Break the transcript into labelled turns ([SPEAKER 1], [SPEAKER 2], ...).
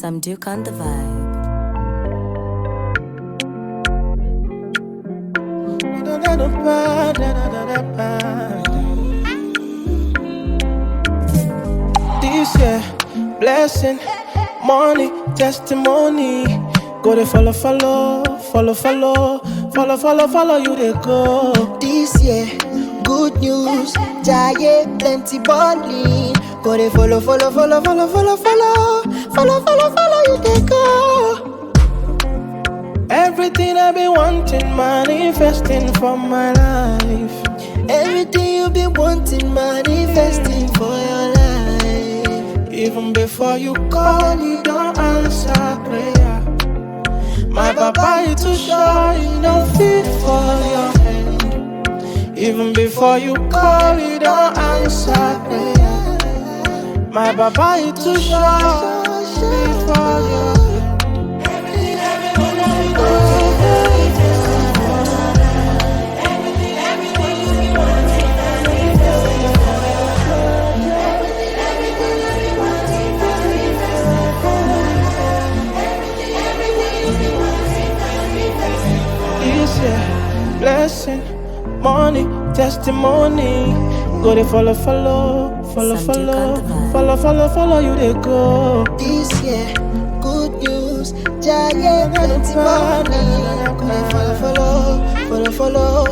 [SPEAKER 1] Some Duke on the vibe.
[SPEAKER 2] This year, blessing, money, testimony. Go to follow, you they go.
[SPEAKER 3] This year, good news, giant plenty bonding. Go to follow, you they go.
[SPEAKER 2] Everything I've been wanting, manifesting for my life.
[SPEAKER 3] Everything you've been wanting, manifesting for your life.
[SPEAKER 2] Even before you call, you don't answer prayer. My papa, you too shy, you don't fit for your hand. Even before you call, you don't answer prayer. My papa, you too shy, fit for your hand. Blessing, money, testimony. Go to follow, you they go.
[SPEAKER 3] This year, good news, giant plenty money. Go to follow,